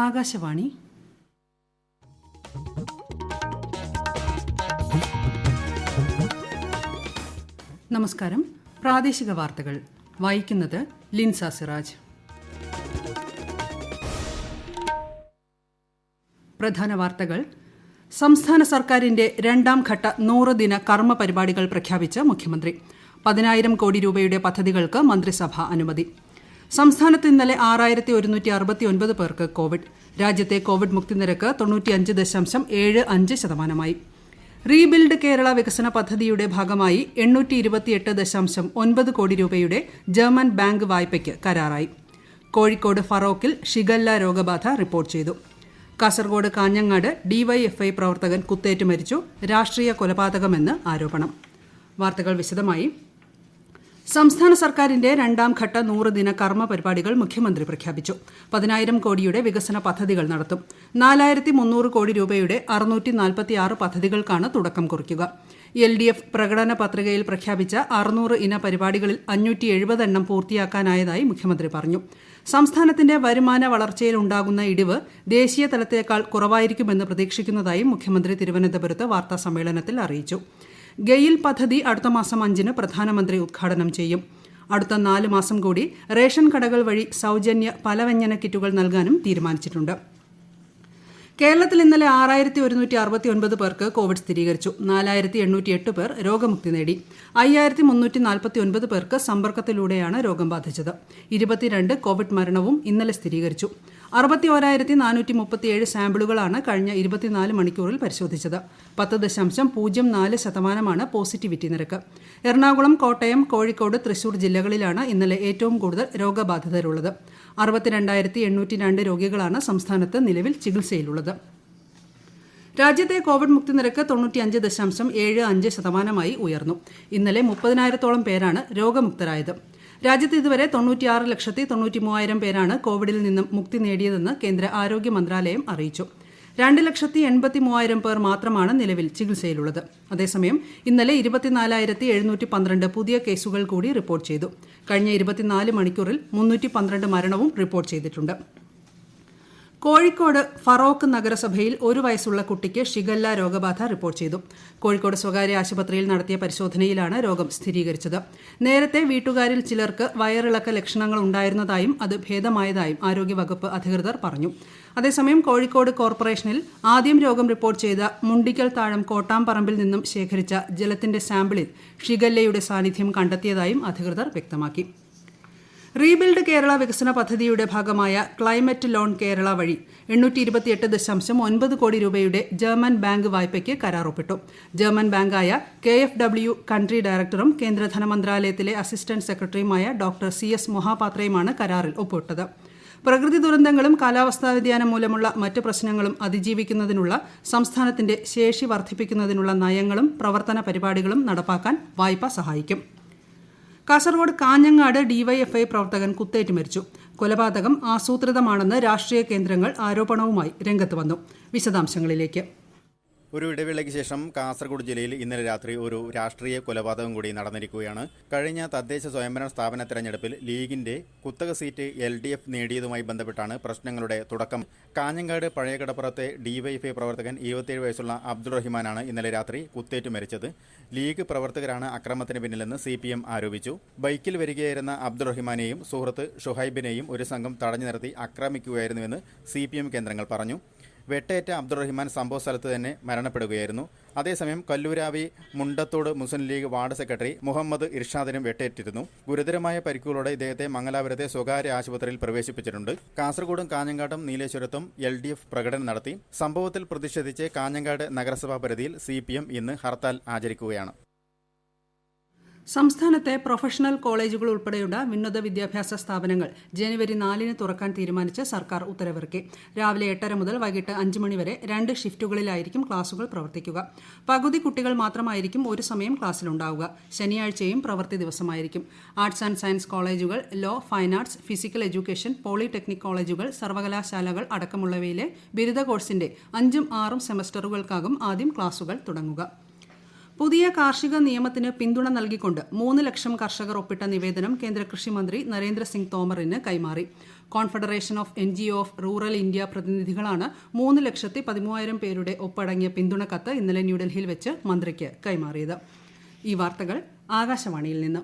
ആകാശവാണി. നമസ്കാരം. പ്രാദേശിക വാർത്തകൾ വായിക്കുന്നത് ലിൻസ സിറാജ്. പ്രധാന വാർത്തകൾ. സംസ്ഥാന സർക്കാരിന്റെ രണ്ടാം ഘട്ട 100 ദിന കർമ്മ പരിപാടികൾ പ്രഖ്യാപിച്ച് മുഖ്യമന്ത്രി. 10,000 കോടി രൂപയുടെ പദ്ധതികൾക്ക് മന്ത്രിസഭ അനുമതി. സംസ്ഥാനത്ത് ഇന്നലെ 6169 പേർക്ക് കോവിഡ്. രാജ്യത്തെ കോവിഡ് മുക്തി നിരക്ക് 95.75%. റീബിൽഡ് കേരള വികസന പദ്ധതിയുടെ ഭാഗമായി 828.9 കോടി രൂപയുടെ ജർമ്മൻ ബാങ്ക് വായ്പയ്ക്ക് കരാറായി. കോഴിക്കോട് ഫറോക്കിൽ ഷിഗല്ല രോഗബാധ റിപ്പോർട്ട് ചെയ്തു. കാസർഗോഡ് കാഞ്ഞങ്ങാട് ഡിവൈഎഫ്ഐ പ്രവർത്തകൻ കുത്തേറ്റ് മരിച്ചു. രാഷ്ട്രീയ കൊലപാതകമെന്ന് ആരോപണം. വാർത്തകൾ വിശദമായി. സംസ്ഥാന സർക്കാരിന്റെ രണ്ടാം ഘട്ട 100 ദിന കർമ്മ പരിപാടികൾ മുഖ്യമന്ത്രി പ്രഖ്യാപിച്ചു. 10,000 കോടിയുടെ വികസന പദ്ധതികൾ നടത്തും. 4,300 കോടി രൂപയുടെ 646 പദ്ധതികൾക്കാണ് തുടക്കം കുറിക്കുക. LDF പ്രകടന പത്രികയിൽ പ്രഖ്യാപിച്ച 600 ഇന പരിപാടികളിൽ 570 എണ്ണം പൂർത്തിയാക്കാനായതായി മുഖ്യമന്ത്രി പറഞ്ഞു. സംസ്ഥാനത്തിന്റെ വരുമാന വളർച്ചയിൽ ഉണ്ടാകുന്ന ഇടിവ് ദേശീയ തലത്തേക്കാൾ കുറവായിരിക്കുമെന്ന് പ്രതീക്ഷിക്കുന്നതായും മുഖ്യമന്ത്രി തിരുവനന്തപുരത്ത് വാർത്താസമ്മേളനത്തിൽ അറിയിച്ചു. ഗെയിൽ പദ്ധതി അടുത്ത മാസം 5-ന് പ്രധാനമന്ത്രി ഉദ്ഘാടനം ചെയ്യും. അടുത്ത 4 മാസം കൂടി റേഷൻ കടകൾ വഴി സൌജന്യ പലവ്യഞ്ജന കിറ്റുകൾ നൽകാനും തീരുമാനിച്ചിട്ടുണ്ട്. കേരളത്തിൽ ഇന്നലെ 6169 പേർക്ക് കോവിഡ് സ്ഥിരീകരിച്ചു. 4808 പേർ രോഗമുക്തി നേടി. 5349 പേർക്ക് സമ്പർക്കത്തിലൂടെയാണ് രോഗം ബാധിച്ചത്. 22 കോവിഡ് മരണവും ഇന്നലെ സ്ഥിരീകരിച്ചു. 61,437 സാമ്പിളുകളാണ് കഴിഞ്ഞ 24 മണിക്കൂറിൽ പരിശോധിച്ചത്. 10.04% പോസിറ്റിവിറ്റി നിരക്ക്. എറണാകുളം, കോട്ടയം, കോഴിക്കോട്, തൃശൂർ ജില്ലകളിലാണ് ഇന്നലെ ഏറ്റവും കൂടുതൽ രോഗബാധിതരുള്ളത്. 62,802 രോഗികളാണ് സംസ്ഥാനത്ത് നിലവിൽ ചികിത്സയിലുള്ളത്. രാജ്യത്തെ കോവിഡ് മുക്തി നിരക്ക് 95.75% ഉയർന്നു. ഇന്നലെ 30,000-ഓളം പേരാണ് രോഗമുക്തരായത്. രാജ്യത്ത് ഇതുവരെ 96,93,000 പേരാണ് കോവിഡിൽ നിന്നും മുക്തി നേടിയതെന്ന് കേന്ദ്ര ആരോഗ്യ മന്ത്രാലയം അറിയിച്ചു. 2,83,000 പേർ മാത്രമാണ് നിലവിൽ ചികിത്സയിലുള്ളത്. അതേസമയം ഇന്നലെ 24,712 പുതിയ കേസുകൾ കൂടി റിപ്പോർട്ട് ചെയ്തു. കഴിഞ്ഞ 24 മണിക്കൂറിൽ 312 മരണവും റിപ്പോർട്ട് ചെയ്തിട്ടുണ്ട്. കോഴിക്കോട് ഫറോക്ക് നഗരസഭയിൽ 1 വയസ്സുള്ള കുട്ടിക്ക് ഷിഗല്ല രോഗബാധ റിപ്പോർട്ട് ചെയ്തു. കോഴിക്കോട് സ്വകാര്യ ആശുപത്രിയിൽ നടത്തിയ പരിശോധനയിലാണ് രോഗം സ്ഥിരീകരിച്ചത്. നേരത്തെ വീട്ടുകാരിൽ ചിലർക്ക് വയറിളക്ക ലക്ഷണങ്ങൾ ഉണ്ടായിരുന്നതായും അത് ഭേദമായതായും ആരോഗ്യവകുപ്പ് അധികൃതർ പറഞ്ഞു. അതേസമയം കോഴിക്കോട് കോർപ്പറേഷനിൽ ആദ്യം രോഗം റിപ്പോർട്ട് ചെയ്ത മുണ്ടിക്കൽ താഴം കോട്ടാംപറമ്പിൽ നിന്നും ശേഖരിച്ച ജലത്തിന്റെ സാമ്പിളിൽ ഷിഗല്ലയുടെ സാന്നിധ്യം കണ്ടെത്തിയതായും അധികൃതർ വ്യക്തമാക്കി. റീബിൽഡ് കേരള വികസന പദ്ധതിയുടെ ഭാഗമായ ക്ലൈമറ്റ് ലോൺ കേരള വഴി 828.9 കോടി രൂപയുടെ ജർമ്മൻ ബാങ്ക് വായ്പയ്ക്ക് കരാർ ഒപ്പിട്ടു. ജർമ്മൻ ബാങ്കായ KfW കൺട്രി ഡയറക്ടറും കേന്ദ്ര ധനമന്ത്രാലയത്തിലെ അസിസ്റ്റന്റ് സെക്രട്ടറിയുമായ ഡോക്ടർ CS മൊഹാപാത്രയുമാണ് കരാറിൽ ഒപ്പിട്ടത്. പ്രകൃതി ദുരന്തങ്ങളും കാലാവസ്ഥാ വ്യതിയാനം മൂലമുള്ള മറ്റ് പ്രശ്നങ്ങളും അതിജീവിക്കുന്നതിനുള്ള സംസ്ഥാനത്തിന്റെ ശേഷി വർദ്ധിപ്പിക്കുന്നതിനുള്ള നയങ്ങളും പ്രവർത്തന പരിപാടികളും നടപ്പാക്കാൻ വായ്പ സഹായിക്കും. കാസർഗോഡ് കാഞ്ഞങ്ങാട് ഡിവൈഎഫ്ഐ പ്രവർത്തകൻ കുത്തേറ്റ് മരിച്ചു. കൊലപാതകം ആസൂത്രിതമാണെന്ന് രാഷ്ട്രീയ കേന്ദ്രങ്ങൾ ആരോപണവുമായി രംഗത്ത് വന്നു. വിശദാംശങ്ങളിലേക്ക്. ഒരു ഇടവേളയ്ക്ക് ശേഷം കാസർഗോഡ് ജില്ലയിൽ ഇന്നലെ രാത്രി ഒരു രാഷ്ട്രീയ കൊലപാതകം കൂടി നടന്നിരിക്കുകയാണ്. കഴിഞ്ഞ തദ്ദേശ സ്വയംഭരണ സ്ഥാപന തെരഞ്ഞെടുപ്പിൽ ലീഗിന്റെ കുത്തക സീറ്റ് LDF നേടിയതുമായി ബന്ധപ്പെട്ടാണ് പ്രശ്നങ്ങളുടെ തുടക്കം. കാഞ്ഞങ്ങാട് പഴയകടപ്പുറത്തെ ഡിവൈഎഫ്ഐ പ്രവർത്തകൻ 27 വയസ്സുള്ള അബ്ദുൾ റഹിമാനാണ് ഇന്നലെ രാത്രി കുത്തേറ്റ് മരിച്ചത്. ലീഗ് പ്രവർത്തകരാണ് അക്രമത്തിന് പിന്നിലെന്ന് CPM ആരോപിച്ചു. ബൈക്കിൽ വരികയായിരുന്ന അബ്ദുൾ റഹിമാനെയും സുഹൃത്ത് ഷുഹൈബിനെയും ഒരു സംഘം തടഞ്ഞു നിർത്തി ആക്രമിക്കുകയായിരുന്നുവെന്ന് CPM കേന്ദ്രങ്ങൾ പറഞ്ഞു. വെട്ടേറ്റ അബ്ദുൾ റഹിമാൻ സംഭവ സ്ഥലത്ത് തന്നെ മരണപ്പെടുകയായിരുന്നു. അതേസമയം കല്ലൂരാവി മുണ്ടത്തോട് മുസ്ലിം ലീഗ് വാർഡ് സെക്രട്ടറി മുഹമ്മദ് ഇർഷാദിനും വെട്ടേറ്റിരുന്നു. ഗുരുതരമായ പരിക്കുകളോടെ ഇദ്ദേഹത്തെ മംഗലാപുരത്തെ സ്വകാര്യ ആശുപത്രിയിൽ പ്രവേശിപ്പിച്ചിട്ടുണ്ട്. കാസർഗോഡും കാഞ്ഞങ്ങാട്ടും നീലേശ്വരത്തും LDF പ്രകടനം നടത്തി. സംഭവത്തിൽ പ്രതിഷേധിച്ച് കാഞ്ഞങ്ങാട് നഗരസഭാ പരിധിയിൽ CPM ഇന്ന് ഹർത്താൽ ആചരിക്കുകയാണ്. സംസ്ഥാനത്തെ പ്രൊഫഷണൽ കോളേജുകൾ ഉൾപ്പെടെയുള്ള ഉന്നത വിദ്യാഭ്യാസ സ്ഥാപനങ്ങൾ ജനുവരി 4-ന് തുറക്കാൻ തീരുമാനിച്ച് സർക്കാർ ഉത്തരവിറക്കി. രാവിലെ 8:30 മുതൽ വൈകിട്ട് 5 മണി വരെ 2 ഷിഫ്റ്റുകളിലായിരിക്കും ക്ലാസുകൾ പ്രവർത്തിക്കുക. പകുതി കുട്ടികൾ മാത്രമായിരിക്കും ഒരു സമയം ക്ലാസ്സിലുണ്ടാവുക. ശനിയാഴ്ചയും പ്രവൃത്തി ദിവസമായിരിക്കും. ആർട്സ് ആൻഡ് സയൻസ് കോളേജുകൾ, law, fine arts, physical education, polytechnic കോളേജുകൾ, സർവകലാശാലകൾ അടക്കമുള്ളവയിലെ ബിരുദ കോഴ്സിന്റെ 5ഉം 6ഉം സെമസ്റ്ററുകൾക്കാകും ആദ്യം ക്ലാസുകൾ തുടങ്ങുക. പുതിയ കാർഷിക നിയമത്തിന് പിന്തുണ നൽകിക്കൊണ്ട് 3 ലക്ഷം കർഷകർ ഒപ്പിട്ട നിവേദനം കേന്ദ്ര കൃഷിമന്ത്രി നരേന്ദ്ര സിംഗ് തോമറിന് കൈമാറി. Confederation of NGO of rural India പ്രതിനിധികളാണ് 3,13,000 പേരുടെ ഒപ്പടങ്ങിയ പിന്തുണക്കത്ത് ഇന്നലെ ന്യൂഡൽഹിയിൽ വെച്ച് മന്ത്രിക്ക് കൈമാറിയത്. ഈ വാർത്തകൾ ആകാശവാണിയിൽ നിന്ന്.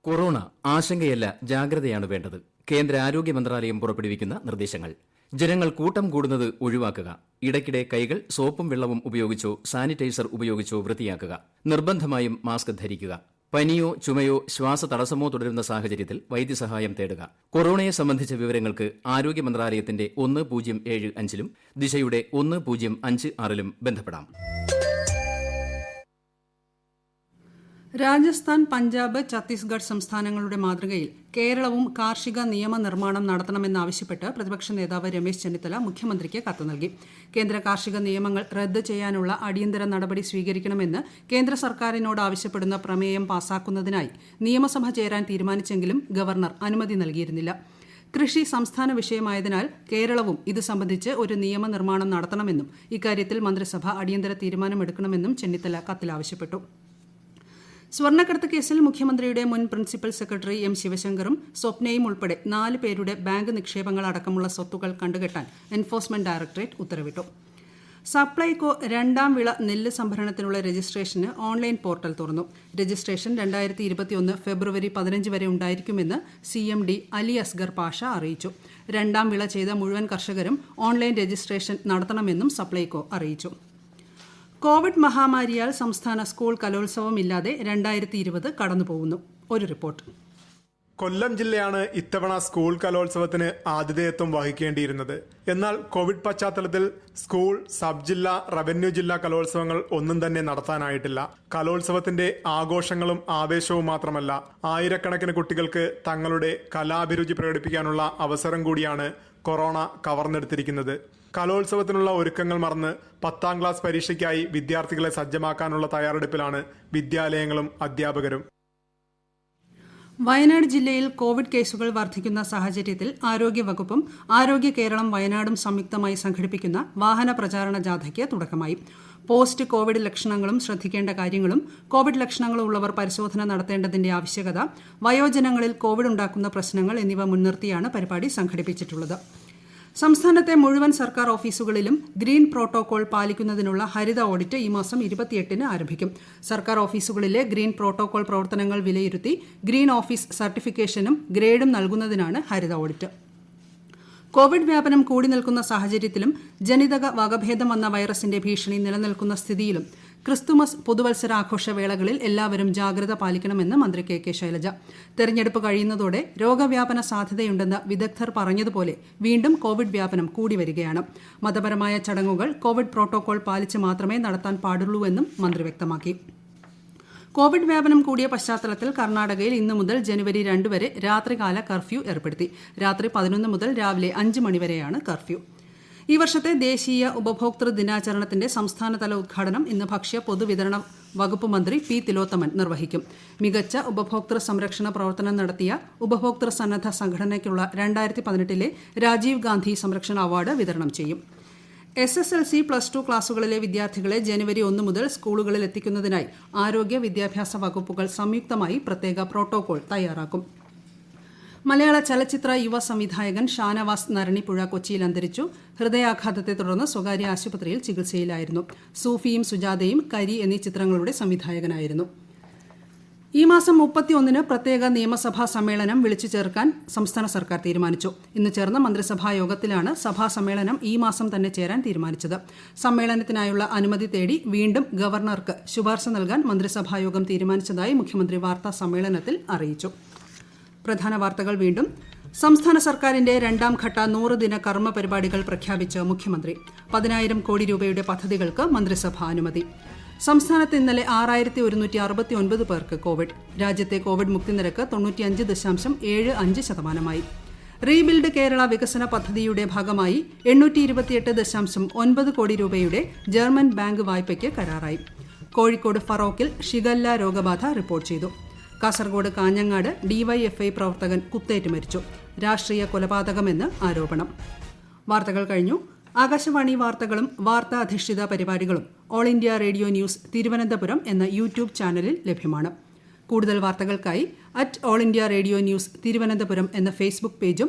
കൊറോണ ആശങ്കയല്ല, ജാഗ്രതയാണ് വേണ്ടത്. കേന്ദ്ര ആരോഗ്യ മന്ത്രാലയം പുറപ്പെടുവിക്കുന്ന നിർദ്ദേശങ്ങൾ. ജനങ്ങൾ കൂട്ടം കൂടുന്നത് ഒഴിവാക്കുക. ഇടയ്ക്കിടെ കൈകൾ സോപ്പും വെള്ളവും ഉപയോഗിച്ചോ സാനിറ്റൈസർ ഉപയോഗിച്ചോ വൃത്തിയാക്കുക. നിർബന്ധമായും മാസ്ക് ധരിക്കുക. പനിയോ ചുമയോ ശ്വാസതടസ്സമോ തുടരുന്ന സാഹചര്യത്തിൽ വൈദ്യസഹായം തേടുക. കൊറോണയെ സംബന്ധിച്ച വിവരങ്ങൾക്ക് ആരോഗ്യ മന്ത്രാലയത്തിന്റെ 1075-ലും ദിശയുടെ 1056-ലും ബന്ധപ്പെടാം. രാജസ്ഥാൻ, പഞ്ചാബ്, ഛത്തീസ്ഗഡ് സംസ്ഥാനങ്ങളുടെ മാതൃകയിൽ കേരളവും കാർഷിക നിയമനിർമ്മാണം നടത്തണമെന്നാവശ്യപ്പെട്ട് പ്രതിപക്ഷ നേതാവ് രമേശ് ചെന്നിത്തല മുഖ്യമന്ത്രിക്ക് കത്ത് നൽകി. കേന്ദ്ര കാർഷിക നിയമങ്ങൾ റദ്ദ് ചെയ്യാനുള്ള അടിയന്തര നടപടി സ്വീകരിക്കണമെന്ന് കേന്ദ്ര സർക്കാരിനോട് ആവശ്യപ്പെടുന്ന പ്രമേയം പാസാക്കുന്നതിനായി നിയമസഭ ചേരാൻ തീരുമാനിച്ചെങ്കിലും ഗവർണർ അനുമതി നൽകിയിരുന്നില്ല. കൃഷി സംസ്ഥാന വിഷയമായതിനാൽ കേരളവും ഇത് സംബന്ധിച്ച് ഒരു നിയമനിർമ്മാണം നടത്തണമെന്നും ഇക്കാര്യത്തിൽ മന്ത്രിസഭ അടിയന്തര തീരുമാനമെടുക്കണമെന്നും ചെന്നിത്തല കത്തിൽ ആവശ്യപ്പെട്ടു. സ്വർണ്ണക്കടത്ത് കേസിൽ മുഖ്യമന്ത്രിയുടെ മുൻ പ്രിൻസിപ്പൽ സെക്രട്ടറി M. ശിവശങ്കറും സ്വപ്നയും ഉൾപ്പെടെ 4 പേരുടെ ബാങ്ക് നിക്ഷേപങ്ങൾ അടക്കമുള്ള സ്വത്തുക്കൾ കണ്ടുകെട്ടാൻ എൻഫോഴ്സ്മെന്റ് ഡയറക്ടറേറ്റ് ഉത്തരവിട്ടു. സപ്ലൈകോ രണ്ടാം വിള നെല്ല് സംഭരണത്തിനുള്ള രജിസ്ട്രേഷന് ഓൺലൈൻ പോർട്ടൽ തുറന്നു. രജിസ്ട്രേഷൻ 2021 ഫെബ്രുവരി 15 വരെ ഉണ്ടായിരിക്കുമെന്ന് CMD അലി അസ്ഗർ പാഷ അറിയിച്ചു. രണ്ടാം വിള ചെയ്ത മുഴുവൻ കർഷകരും ഓൺലൈൻ രജിസ്ട്രേഷൻ നടത്തണമെന്നും സപ്ലൈകോ അറിയിച്ചു. കോവിഡ് മഹാമാരിയാൽ സംസ്ഥാന സ്കൂൾ കലോത്സവം ഇല്ലാതെ 2020 കടന്നുപോകുന്നു. ഒരു റിപ്പോർട്ട്. കൊല്ലം ജില്ലയാണ് ഇത്തവണ സ്കൂൾ കലോത്സവത്തിന് ആതിഥേയത്വം വഹിക്കേണ്ടിയിരുന്നത്. എന്നാൽ കോവിഡ് പശ്ചാത്തലത്തിൽ സ്കൂൾ, സബ് ജില്ലാ, റവന്യൂ ജില്ലാ കലോത്സവങ്ങൾ ഒന്നും തന്നെ നടത്താനായിട്ടില്ല. കലോത്സവത്തിന്റെ ആഘോഷങ്ങളും ആവേശവും മാത്രമല്ല, ആയിരക്കണക്കിന് കുട്ടികൾക്ക് തങ്ങളുടെ കലാഭിരുചി പ്രകടിപ്പിക്കാനുള്ള അവസരം കൂടിയാണ് കൊറോണ കവർന്നെടുത്തിരിക്കുന്നത്. കലോത്സവത്തിനുള്ള ഒരുക്കങ്ങൾ മറന്ന് 10ാം ക്ലാസ് പരീക്ഷയ്ക്കായി വിദ്യാർത്ഥികളെ സജ്ജമാക്കാനുള്ള തയ്യാറെടുപ്പിലാണ് വിദ്യാലയങ്ങളും അധ്യാപകരും. വയനാട് ജില്ലയിൽ കോവിഡ് കേസുകൾ വർദ്ധിക്കുന്ന സാഹചര്യത്തിൽ ആരോഗ്യവകുപ്പും ആരോഗ്യ കേരളം വയനാടും സംയുക്തമായി സംഘടിപ്പിക്കുന്ന വാഹന പ്രചാരണ ജാഥയ്ക്ക് തുടക്കമായി. പോസ്റ്റ് കോവിഡ് ലക്ഷണങ്ങളും ശ്രദ്ധിക്കേണ്ട കാര്യങ്ങളും, കോവിഡ് ലക്ഷണങ്ങളുള്ളവർ പരിശോധന നടത്തേണ്ടതിന്റെ ആവശ്യകത, വയോജനങ്ങളിൽ കോവിഡ് ഉണ്ടാക്കുന്ന പ്രശ്നങ്ങൾ എന്നിവ മുൻനിർത്തിയാണ് പരിപാടി സംഘടിപ്പിച്ചിട്ടുള്ളത്. സംസ്ഥാനത്തെ മുഴുവൻ സർക്കാർ ഓഫീസുകളിലും ഗ്രീൻ പ്രോട്ടോകോൾ പാലിക്കുന്നതിനുള്ള ഹരിത ഓഡിറ്റ് ഈ മാസം 28-ന് ആരംഭിക്കും. സർക്കാർ ഓഫീസുകളിലെ ഗ്രീൻ പ്രോട്ടോകോൾ പ്രവർത്തനങ്ങൾ വിലയിരുത്തി ഗ്രീൻ ഓഫീസ് സർട്ടിഫിക്കേഷനും ഗ്രേഡും നൽകുന്നതിനാണ് ഹരിത ഓഡിറ്റ്. കോവിഡ് വ്യാപനം കൂടി നിൽക്കുന്ന സാഹചര്യത്തിലും ജനിതക വകഭേദം വന്ന വൈറസിന്റെ ഭീഷണി നിലനിൽക്കുന്ന സ്ഥിതിയിലും ക്രിസ്തുമസ്, പുതുവത്സരാഘോഷ വേളകളിൽ എല്ലാവരും ജാഗ്രത പാലിക്കണമെന്ന് മന്ത്രി KK ശൈലജ. തെരഞ്ഞെടുപ്പ് കഴിയുന്നതോടെ രോഗവ്യാപന സാധ്യതയുണ്ടെന്ന് വിദഗ്ധർ പറഞ്ഞതുപോലെ വീണ്ടും കോവിഡ് വ്യാപനം കൂടി വരികയാണ്. മതപരമായ ചടങ്ങുകൾ കോവിഡ് പ്രോട്ടോകോൾ പാലിച്ച് മാത്രമേ നടത്താൻ പാടുള്ളൂവെന്നും മന്ത്രി വ്യക്തമാക്കി. കോവിഡ് വ്യാപനം കൂടിയ പശ്ചാത്തലത്തിൽ കർണാടകയിൽ ഇന്നു മുതൽ ജനുവരി 2 വരെ രാത്രികാല കർഫ്യൂ ഏർപ്പെടുത്തി. രാത്രി 11 മുതൽ രാവിലെ 5 മണിവരെയാണ് കർഫ്യൂ. ഈ വർഷത്തെ ദേശീയ ഉപഭോക്തൃ ദിനാചരണത്തിന്റെ സംസ്ഥാനതല ഉദ്ഘാടനം ഇന്ന് ഭക്ഷ്യ പൊതുവിതരണ വകുപ്പ് മന്ത്രി P. തിലോത്തമൻ നിർവഹിക്കും. മികച്ച ഉപഭോക്തൃ സംരക്ഷണ പ്രവർത്തനം നടത്തിയ ഉപഭോക്തൃ സന്നദ്ധ സംഘടനയ്ക്കുള്ള 2018-ലെ രാജീവ് ഗാന്ധി സംരക്ഷണ അവാർഡ് വിതരണം ചെയ്യും. SSLC, +2 ക്ലാസുകളിലെ വിദ്യാർത്ഥികളെ ജനുവരി 1 മുതൽ സ്കൂളുകളിൽ എത്തിക്കുന്നതിനായി ആരോഗ്യ വിദ്യാഭ്യാസ വകുപ്പുകൾ സംയുക്തമായി പ്രത്യേക പ്രോട്ടോകോൾ തയ്യാറാക്കും. മലയാള ചലച്ചിത്ര യുവ സംവിധായകൻ ഷാനവാസ് നരണിപ്പുഴ കൊച്ചിയിൽ അന്തരിച്ചു. ഹൃദയാഘാതത്തെ തുടർന്ന് സ്വകാര്യ ആശുപത്രിയിൽ ചികിത്സയിലായിരുന്നു. സൂഫിയും സുജാതയും, കരി എന്നീ ചിത്രങ്ങളുടെ സംവിധായകനായിരുന്നു. ഈ മാസം 31-ന് പ്രത്യേക നിയമസഭാ സമ്മേളനം വിളിച്ചു ചേർക്കാൻ സംസ്ഥാന സർക്കാർ തീരുമാനിച്ചു. ഇന്ന് ചേർന്ന മന്ത്രിസഭാ യോഗത്തിലാണ് സഭാ സമ്മേളനം ഈ മാസം തന്നെ ചേരാൻ തീരുമാനിച്ചത്. സമ്മേളനത്തിനായുള്ള അനുമതി തേടി വീണ്ടും ഗവർണർക്ക് ശുപാർശ നൽകാൻ മന്ത്രിസഭായോഗം തീരുമാനിച്ചതായി മുഖ്യമന്ത്രി വാർത്താ സമ്മേളനത്തിൽ അറിയിച്ചു. പ്രധാന വാർത്തകൾ വീണ്ടും. സംസ്ഥാന സർക്കാരിന്റെ 2ാം ഘട്ട 100 ദിന കർമ്മ പരിപാടികൾ പ്രഖ്യാപിച്ച് മുഖ്യമന്ത്രി. 10,000 കോടി രൂപയുടെ പദ്ധതികൾക്ക് മന്ത്രിസഭ അനുമതി. സംസ്ഥാനത്ത് ഇന്നലെ 6,169 പേർക്ക് കോവിഡ്. രാജ്യത്തെ കോവിഡ് മുക്തി നിരക്ക് 95.75%. റീബിൽഡ് കേരള വികസന പദ്ധതിയുടെ ഭാഗമായി 828.9 കോടി രൂപയുടെ ജർമ്മൻ ബാങ്ക് വായ്പയ്ക്ക് കരാറായി. കോഴിക്കോട് ഫറോക്കിൽ ഷിഗല്ല രോഗബാധ റിപ്പോർട്ട് ചെയ്തു. കാസർഗോഡ് കാഞ്ഞങ്ങാട് DYFI പ്രവർത്തകൻ കുത്തേറ്റ് മരിച്ചു. രാഷ്ട്രീയ കൊലപാതകമെന്ന് ആരോപണം. വാർത്തകൾ കഴിഞ്ഞു. ആകാശവാണി വാർത്തകളും വാർത്താ അധിഷ്ഠിത പരിപാടികളും all India radio news Thiruvananthapuram എന്ന യൂട്യൂബ് ചാനലിൽ ലഭ്യമാണ്. കൂടുതൽ വാർത്തകൾക്കായി @all India Radio News Thiruvananthapuram എന്ന ഫേസ്ബുക്ക് പേജും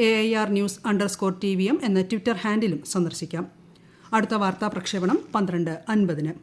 @AIR News_TVM എന്ന ട്വിറ്റർ ഹാൻഡിലും സന്ദർശിക്കാം. അടുത്ത വാർത്താ പ്രക്ഷേപണം 12:50.